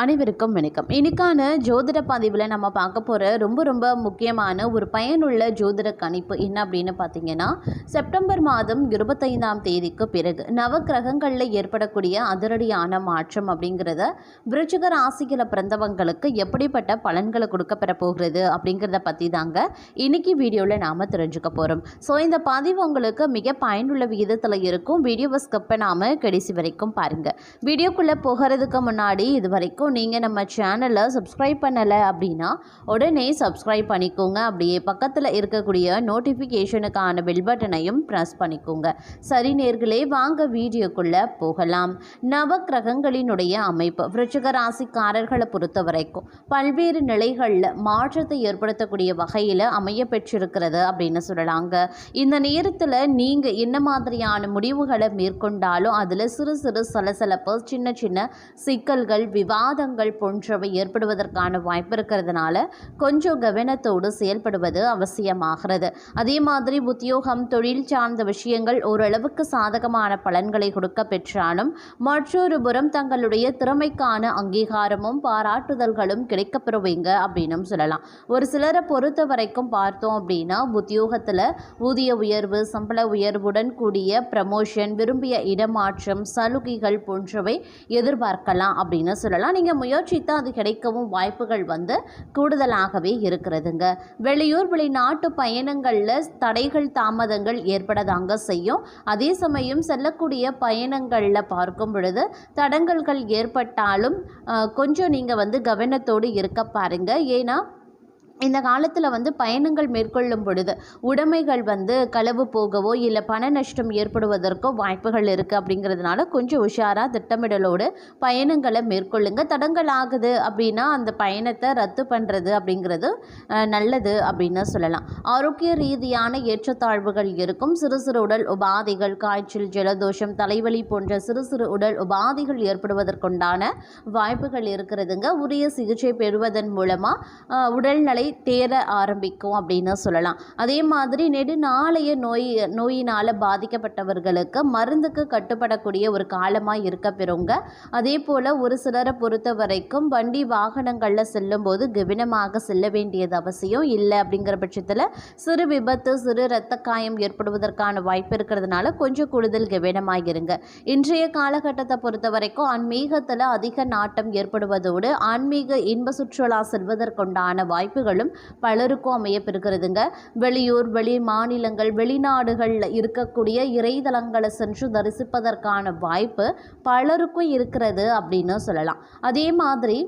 அனைவருக்கும் வணக்கம். இன்னைக்கான ஜோதிட பதிவில் நம்ம பார்க்க போகிற ரொம்ப முக்கியமான ஒரு பயனுள்ள ஜோதிட கணிப்பு என்ன அப்படின்னு பார்த்தீங்கன்னா, செப்டம்பர் மாதம் 25ஆம் தேதிக்கு பிறகு நவக்கிரகங்களில் ஏற்படக்கூடிய அதிரடியான மாற்றம் அப்படிங்கிறத விருச்சிக ராசியில் பிறந்தவங்களுக்கு எப்படிப்பட்ட பலன்களை கொடுக்கப்பெற போகிறது அப்படிங்கிறத பற்றி தாங்க இன்னைக்கு வீடியோவில் நாம் தெரிஞ்சுக்க போகிறோம். ஸோ இந்த பதிவு உங்களுக்கு மிக பயனுள்ள விகிதத்தில் இருக்கும். வீடியோவை ஸ்கிப் பண்ணாமல் கடைசி வரைக்கும் பாருங்கள். வீடியோக்குள்ளே போகிறதுக்கு முன்னாடி இது வரைக்கும் நீங்கள் நம்ம சேனலை சப்ஸ்கிரைப் பண்ணலை அப்படின்னா உடனே சப்ஸ்கிரைப் பண்ணிக்கோங்க. அப்படியே பக்கத்தில் இருக்கக்கூடிய நோட்டிஃபிகேஷனுக்கான பெல் பட்டனையும் ப்ரெஸ் பண்ணிக்கோங்க. சரி நேர்களே, வாங்க வீடியோக்குள்ளே போகலாம். நவக்கிரகங்களினுடைய அமைப்பு விருச்சிக ராசிக்காரர்களை பொறுத்த வரைக்கும் பல்வேறு நிலைகளில் மாற்றத்தை ஏற்படுத்தக்கூடிய வகையில் அமைய பெற்றிருக்கிறது அப்படின்னு சொல்லலாங்க. இந்த நேரத்தில் நீங்கள் என்ன மாதிரியான முடிவுகளை மேற்கொண்டாலும் அதில் சிறு சிறு சலசலப்பு, சின்ன சின்ன சிக்கல்கள், விவாதங்கள் போன்றவை ஏற்படுவதற்கான வாய்ப்பு இருக்கிறதுனால கொஞ்சம் கவனத்தோடு செயல்படுவது அவசியமாகிறது. அதே மாதிரி உத்தியோகம், தொழில் சார்ந்த விஷயங்கள் ஓரளவுக்கு சாதகமான பலன்களை கொடுக்க பெற்றாலும் மற்றொரு புறம் தங்களுடைய திறமைக்கான அங்கீகாரமும் பாராட்டுதல்களும் கிடைக்கப்பெறுவீங்க அப்படின்னு சொல்லலாம். ஒரு சிலரை பொறுத்த வரைக்கும் பார்த்தோம் அப்படின்னா, உத்தியோகத்தில் ஊதிய உயர்வு, சம்பள உயர்வுடன் கூடிய ப்ரமோஷன், விரும்பிய இடமாற்றம், சலுகைகள் போன்றவை எதிர்பார்க்கலாம் அப்படின்னு சொல்லலாம். நீங்கள் முயற்சித்து அது கிடைக்கவும் வாய்ப்புகள் கூடுதலாகவே இருக்கிறதுங்க. வெளியூர் வெளிநாட்டு பயணங்களில் தடைகள், தாமதங்கள் ஏற்படதாங்க செய்யும். அதே சமயம் செல்லக்கூடிய பயணங்களில் பார்க்கும் பொழுது தடங்கல்கள் ஏற்பட்டாலும் கொஞ்சம் நீங்கள் கவனத்தோடு இருக்க பாருங்க. ஏன்னா இந்த காலத்தில் பயணங்கள் மேற்கொள்ளும் பொழுது உடைமைகள் களவு போகவோ இல்லை பண நஷ்டம் ஏற்படுவதற்கோ வாய்ப்புகள் இருக்குது. அப்படிங்கிறதுனால கொஞ்சம் உஷாராக திட்டமிடலோடு பயணங்களை மேற்கொள்ளுங்க. தடங்கள் ஆகுது அப்படின்னா அந்த பயணத்தை ரத்து பண்ணுறது அப்படிங்கிறது நல்லது அப்படின்னு சொல்லலாம். ஆரோக்கிய ரீதியான ஏற்றத்தாழ்வுகள் இருக்கும். சிறு சிறு உடல் உபாதைகள், காய்ச்சல், ஜலதோஷம், தலைவலி போன்ற சிறு சிறு உடல் உபாதைகள் ஏற்படுவதற்குண்டான வாய்ப்புகள் இருக்கிறதுங்க. உரிய சிகிச்சை பெறுவதன் மூலமாக உடல்நலை தேர ஆரம்பிக்கும் அப்படின்னு சொல்லலாம். அதே மாதிரி நெடுநாளைய நோயினால் பாதிக்கப்பட்டவர்களுக்கு மருந்துக்கு கட்டுப்படக்கூடிய ஒரு காலமாக இருக்க பெறுங்க. அதே போல் ஒரு சிலரை பொறுத்த வரைக்கும் வண்டி வாகனங்களில் செல்லும்போது கவனமாக செல்ல வேண்டியது அவசியம். இல்லை அப்படிங்கிற பட்சத்தில் சிறு விபத்து, சிறு இரத்த காயம் ஏற்படுவதற்கான வாய்ப்பு இருக்கிறதுனால கொஞ்சம் கூடுதல் கவனமாக இருங்க. இன்றைய காலகட்டத்தை பொறுத்த வரைக்கும் ஆன்மீகத்தில் அதிக நாட்டம் ஏற்படுவதோடு ஆன்மீக இன்ப சுற்றுலா செல்வதற்குண்டான வாய்ப்புகள் பலருக்கும் அமைய பெறுகிறதுங்க. வெளியூர், வெளி மாநிலங்கள், வெளிநாடுகளில் இருக்கக்கூடிய இறைதலங்களை சென்று தரிசிப்பதற்கான வாய்ப்பு பலருக்கும் இருக்கிறது அப்படின்னு சொல்லலாம். அதே மாதிரி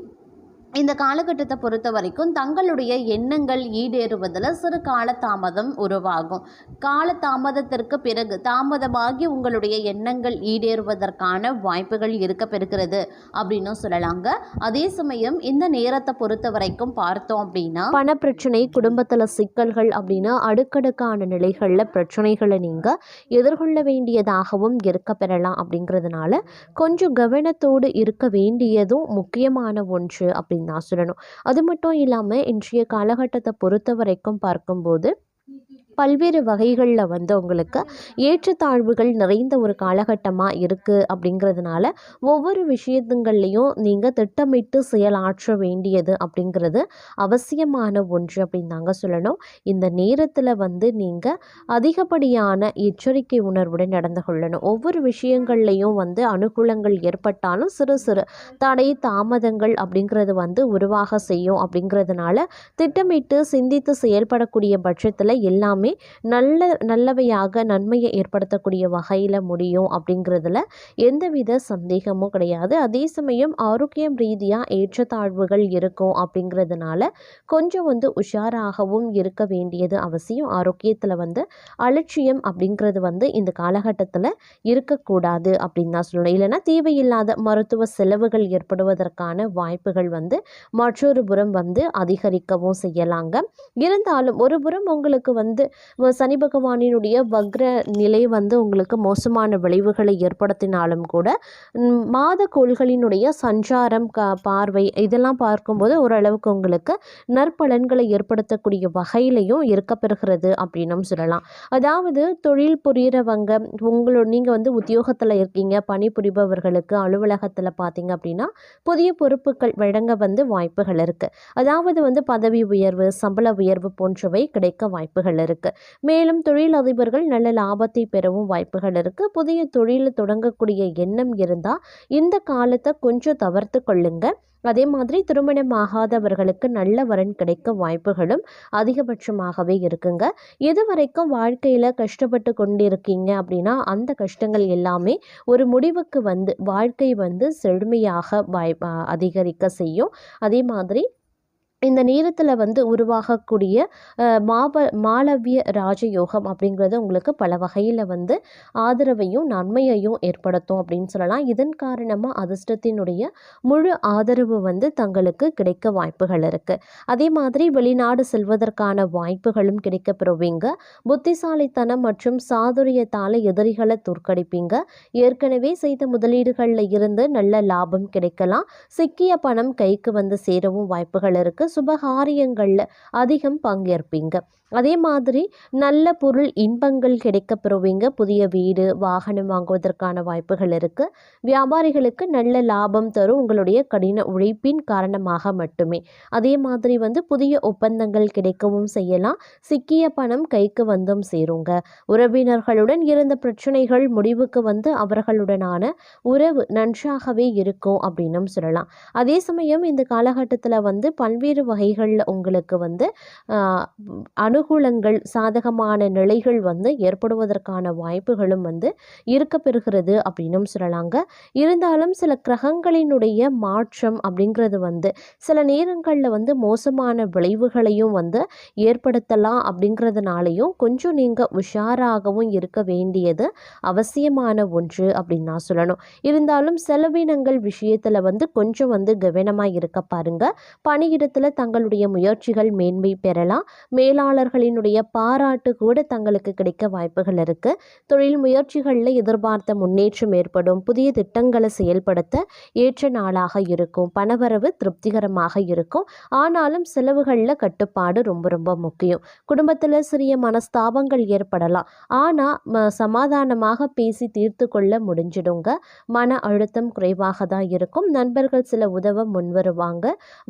இந்த காலகட்டத்தை பொறுத்த வரைக்கும் தங்களுடைய எண்ணங்கள் ஈடேறுவதில் சிறு காலதாமதம் உருவாகும். காலதாமதத்திற்கு பிறகு தாமதமாகி உங்களுடைய எண்ணங்கள் ஈடேறுவதற்கான வாய்ப்புகள் இருக்க பெறுகிறது அப்படின்னு சொல்லலாங்க. அதே சமயம் இந்த நேரத்தை பொறுத்த வரைக்கும் பார்த்தோம் அப்படின்னா பணப்பிரச்சனை, குடும்பத்தில் சிக்கல்கள் அப்படின்னு அடுக்கடுக்கான நிலைகளில் பிரச்சனைகளை நீங்கள் எதிர்கொள்ள வேண்டியதாகவும் இருக்க பெறலாம். அப்படிங்கிறதுனால கொஞ்சம் கவனத்தோடு இருக்க வேண்டியதும் முக்கியமான ஒன்று அப்படின்னு நான் சொல்லணும். அது மட்டும் இல்லாமல் இன்றைய காலகட்டத்தை பொறுத்த வரைக்கும் பார்க்கும்போது பல்வேறு வகைகளில் உங்களுக்கு ஏற்றத்தாழ்வுகள் நிறைந்த ஒரு காலகட்டமாக இருக்குது. அப்படிங்கிறதுனால ஒவ்வொரு விஷயத்துங்கள்லையும் நீங்கள் திட்டமிட்டு செயலாற்ற வேண்டியது அப்படிங்கிறது அவசியமான ஒன்று அப்படின்னு தாங்க சொல்லணும். இந்த நேரத்தில் நீங்கள் அதிகப்படியான எச்சரிக்கை உணர்வுடன் நடந்து கொள்ளணும். ஒவ்வொரு விஷயங்கள்லையும் அனுகூலங்கள் ஏற்பட்டாலும் சிறு சிறு தடை, தாமதங்கள் அப்படிங்கிறது உருவாக செய்யும். அப்படிங்கிறதுனால திட்டமிட்டு சிந்தித்து செயல்படக்கூடிய பட்சத்தில் எல்லாமே நல்லவையாக நன்மையை ஏற்படுத்தக்கூடிய வகையில் முடியும். அப்படிங்கிறதுல எந்தவித சந்தேகமும் கிடையாது. அதே சமயம் ஆரோக்கியம் ரீதியாக ஏற்றத்தாழ்வுகள் இருக்கும். அப்படிங்கிறதுனால கொஞ்சம் உஷாராகவும் இருக்க வேண்டியது அவசியம். ஆரோக்கியத்தில் அலட்சியம் அப்படிங்கிறது இந்த காலகட்டத்தில் இருக்கக்கூடாது அப்படின்னு தான் சொல்லணும். இல்லைன்னா தேவையில்லாத மருத்துவ செலவுகள் ஏற்படுவதற்கான வாய்ப்புகள் மற்றொரு புறம் அதிகரிக்கவும் செய்யலாங்க. இருந்தாலும் ஒரு புறம் உங்களுக்கு சனி பகவானினுடைய வக்ர நிலை வந்து உங்களுக்கு மோசமான விளைவுகளை ஏற்படுத்தினாலும் கூட மாத கோள்களினுடைய சஞ்சாரம் பார்வை இதெல்லாம் பார்க்கும்போது ஓரளவுக்கு உங்களுக்கு நற்பலன்களை ஏற்படுத்தக்கூடிய வகையிலையும் இருக்கப்பெறுகிறது அப்படின்னும் சொல்லலாம். அதாவது தொழில் புரிகிறவங்க நீங்கள் வந்து உத்தியோகத்தில் இருக்கீங்க, பணிபுரிபவர்களுக்கு அலுவலகத்தில் பார்த்தீங்க அப்படின்னா புதிய பொறுப்புகள் வழங்க வந்து வாய்ப்புகள் இருக்குது. அதாவது வந்து பதவி உயர்வு, சம்பள உயர்வு போன்றவை கிடைக்க வாய்ப்புகள் இருக்குது. மேலும் தொழிலதிபர்கள் நல்ல லாபத்தை பெறவும் வாய்ப்புகள் இருக்குது. புதிய தொழில் தொடங்கக்கூடிய எண்ணம் இருந்தால் இந்த காலத்தை கொஞ்சம் தவிர்த்து கொள்ளுங்க. அதே மாதிரி திருமணமாகாதவர்களுக்கு நல்ல வரன் கிடைக்க வாய்ப்புகளும் அதிகபட்சமாகவே இருக்குங்க. எது வரைக்கும் வாழ்க்கையில் கஷ்டப்பட்டு கொண்டிருக்கீங்க அப்படின்னா அந்த கஷ்டங்கள் எல்லாமே ஒரு முடிவுக்கு வந்து வாழ்க்கை வந்து செழுமையாக அதிகரிக்க செய்யும். அதே மாதிரி இந்த நேரத்தில் வந்து உருவாகக்கூடிய மாளவிய ராஜயோகம் அப்படிங்கிறது உங்களுக்கு பல வகையில் வந்து ஆதரவையும் நன்மையையும் ஏற்படுத்தும் அப்படின்னு சொல்லலாம். இதன் காரணமாக அதிர்ஷ்டத்தினுடைய முழு ஆதரவு வந்து தங்களுக்கு கிடைக்க வாய்ப்புகள் இருக்குது. அதே மாதிரி வெளிநாடு செல்வதற்கான வாய்ப்புகளும் கிடைக்கப்பெறுவீங்க. புத்திசாலித்தனம் மற்றும் சாதுரியத்தால் எதிரிகளை தோற்கடிப்பீங்க. ஏற்கனவே செய்த முதலீடுகளில் இருந்து நல்ல லாபம் கிடைக்கலாம். சிக்கிய பணம் கைக்கு வந்து சேரவும் வாய்ப்புகள் இருக்குது. சுபகாரியங்களில் அதிகம் பங்கேற்பீங்க. அதே மாதிரி நல்ல பொருள் இன்பங்கள் கிடைக்கப்பெறுவீங்க. புதிய வீடு, வாகனம் வாங்குவதற்கான வாய்ப்புகள் இருக்குது. வியாபாரிகளுக்கு நல்ல லாபம் தரும் உங்களுடைய கடின உழைப்பின் காரணமாக மட்டுமே. அதே மாதிரி வந்து புதிய ஒப்பந்தங்கள் கிடைக்கவும் செய்யலாம். சிக்கிய பணம் கைக்கு வந்தும் சேருங்க. உறவினர்களுடன் இருந்த பிரச்சனைகள் முடிவுக்கு வந்து அவர்களுடனான உறவு நன்றாகவே இருக்கும் அப்படின்னும் சொல்லலாம். அதே சமயம் இந்த காலகட்டத்தில் வந்து பல்வேறு வகைகளில் உங்களுக்கு வந்து அனுகூலங்கள், சாதகமான நிலைகள் வந்து ஏற்படுவதற்கான வாய்ப்புகளும் வந்து இருக்கப்பெறுகிறது அப்படின்னும் சொல்லலாங்க. இருந்தாலும் சில கிரகங்களினுடைய மாற்றம் அப்படிங்கிறது வந்து சில நேரங்களில் வந்து மோசமான விளைவுகளையும் வந்து ஏற்படுத்தலாம். அப்படிங்கிறதுனாலையும் கொஞ்சம் நீங்கள் உஷாராகவும் இருக்க வேண்டியது அவசியமான ஒன்று அப்படின்னு நான் சொல்லணும். இருந்தாலும் செலவினங்கள் விஷயத்தில் வந்து கொஞ்சம் வந்து கவனமாக இருக்க பாருங்க. பணியிடத்தில் தங்களுடைய முயற்சிகள் மேன்மை பெறலாம். மேலாளர்களினுடைய பாராட்டு கூட தங்களுக்கு கிடைக்க வாய்ப்புகள் இருக்கு. தொழில் முயற்சிகளில் எதிர்பார்த்த முன்னேற்றம் ஏற்படும். புதிய திட்டங்களை செயல்படுத்த ஏற்ற நாளாக இருக்கும். பணவரவு திருப்திகரமாக இருக்கும். ஆனாலும் செலவுகளில் கட்டுப்பாடு ரொம்ப ரொம்ப முக்கியம். குடும்பத்தில் சிறிய மனஸ்தாபங்கள் ஏற்படலாம். ஆனால் சமாதானமாக பேசி தீர்த்து கொள்ள முடிஞ்சிடுங்க. மன அழுத்தம் குறைவாக தான் இருக்கும். நண்பர்கள் சில உதவ முன்வருவாங்க.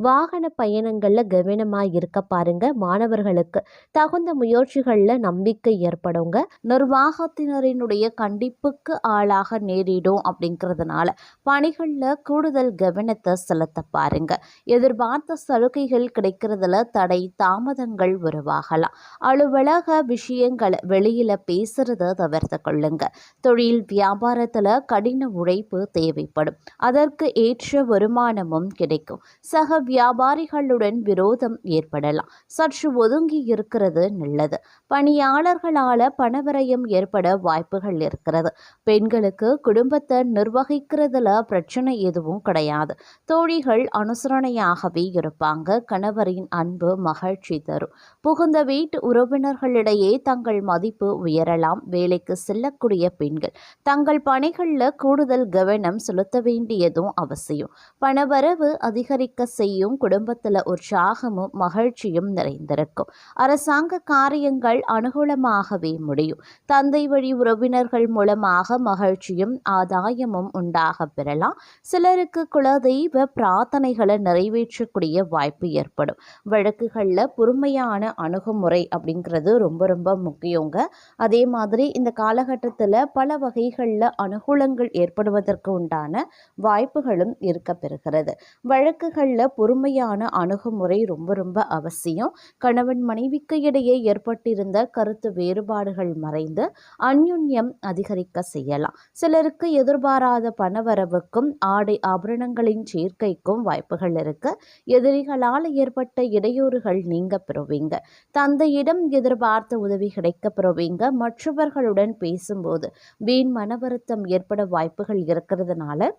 வாகன பயணங்களில் கவனமாக இருக்க பாருங்க. மாணவர்களுக்கு தகுந்த முயற்சிகளில் நம்பிக்கை ஏற்படுங்க. நிர்வாகத்தினரினுடைய கண்டிப்புக்கு ஆளாக நேரிடும். அப்படிங்கிறதுனால பணிகளில் கூடுதல் கவனத்தை செலுத்த பாருங்க. எதிர்பார்த்த சலுகைகள் கிடைக்கிறதுல தடை தாமதங்கள் உருவாகலாம். அலுவலக விஷயங்களை வெளியில் பேசுறத தவிர்த்து கொள்ளுங்க. தொழில் வியாபாரத்தில் கடின உழைப்பு தேவைப்படும். அதற்கு ஏற்ற வருமானமும் கிடைக்கும். சக வியாபாரிகளுடன் விரோதம் ஏற்படலாம். சற்று ஒதுங்கி இருக்கிறது நல்லது. பணியாளர்களால் பணவரையம் ஏற்பட வாய்ப்புகள் இருக்கிறது. பெண்களுக்கு குடும்பத்தை நிர்வகிக்கிறதுல பிரச்சனை எதுவும் கிடையாது. தோழிகள் அனுசரணையாகவே இருப்பாங்க. கணவரின் அன்பு மகிழ்ச்சி தரும். புகுந்த வீட்டு உறவினர்களிடையே தங்கள் மதிப்பு உயரலாம். வேலைக்கு செல்லக்கூடிய பெண்கள் தங்கள் பணிகளில் கூடுதல் கவனம் செலுத்த வேண்டியதும் அவசியம். பணவரவு அதிகரிக்க செய்யும். குடும்பத்தில் உற்சாகமும் மகிழ்ச்சியும் நிறைந்திருக்கும். அரசாங்க காரியங்கள் அனுகூலமாகவே முடியும். தந்தை வழி உறவினர்கள் மூலமாக மகிழ்ச்சியும் ஆதாயமும் உண்டாக பெறலாம். சிலருக்கு குலதெய்வ பிரார்த்தனைகளை நிறைவேற்றக்கூடிய வாய்ப்பு ஏற்படும். வழக்குகளில் பொறுமையான அணுகுமுறை அப்படிங்கிறது ரொம்ப ரொம்ப முக்கியங்க. அதே மாதிரி இந்த காலகட்டத்தில் பல வகைகளில் அனுகூலங்கள் ஏற்படுவதற்கு உண்டான வாய்ப்புகளும் இருக்க பெறுகிறது. வழக்குகளில் பொறுமையான அணுகுமுறை ரொம்ப ரொம்ப அவசியம். கணவன் மனைவிக்கு இடையே ஏற்பட்டிருந்த கருத்து வேறுபாடுகள் மறைந்து அந்யுன்யம் அதிகரிக்க செய்யலாம். சிலருக்கு எதிர்பாராத பணவரவுக்கும் ஆடை ஆபரணங்களின் சேர்க்கைக்கும் வாய்ப்புகள் இருக்கு. எதிரிகளால் ஏற்பட்ட இடையூறுகள் நீங்க பெறுவீங்க. தந்தையிடம் எதிர்பார்த்த உதவி கிடைக்க பெறுவீங்க. மற்றவர்களுடன் பேசும்போது வீண் மன வருத்தம் ஏற்பட வாய்ப்புகள் இருக்கிறதுனால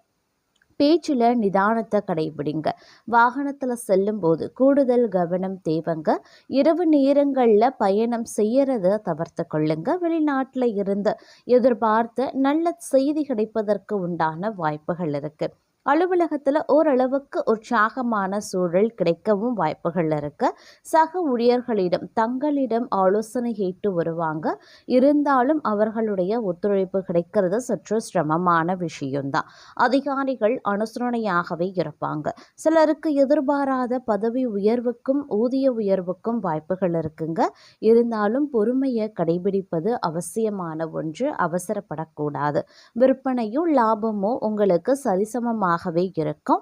பேச்சில் நிதானத்தை கடைபிடிங்க. வாகனத்தில் செல்லும்போது கூடுதல் கவனம் தேவைங்க. இரவு நேரங்களில் பயணம் செய்யறத தவிர்த்து கொள்ளுங்க. வெளிநாட்டில் இருந்து எதிர்பார்த்த நல்ல செய்தி கிடைப்பதற்கு உண்டான வாய்ப்புகள் இருக்கு. அலுவலகத்தில் ஓரளவுக்கு உற்சாகமான சூழல் கிடைக்கவும் வாய்ப்புகள் இருக்கு. சக ஊழியர்களிடம் தங்களிடம் ஆலோசனை கேட்டு வருவாங்க. இருந்தாலும் அவர்களுடைய ஒத்துழைப்பு கிடைக்கிறது சற்று சிரமமான விஷயம்தான். அதிகாரிகள் அனுசரணையாகவே இருப்பாங்க. சிலருக்கு எதிர்பாராத பதவி உயர்வுக்கும் ஊதிய உயர்வுக்கும் வாய்ப்புகள் இருக்குங்க. இருந்தாலும் பொறுமையை கடைபிடிப்பது அவசியமான ஒன்று. அவசரப்படக்கூடாது. விற்பனையோ லாபமோ உங்களுக்கு சரிசமமாகவே இருக்கும்.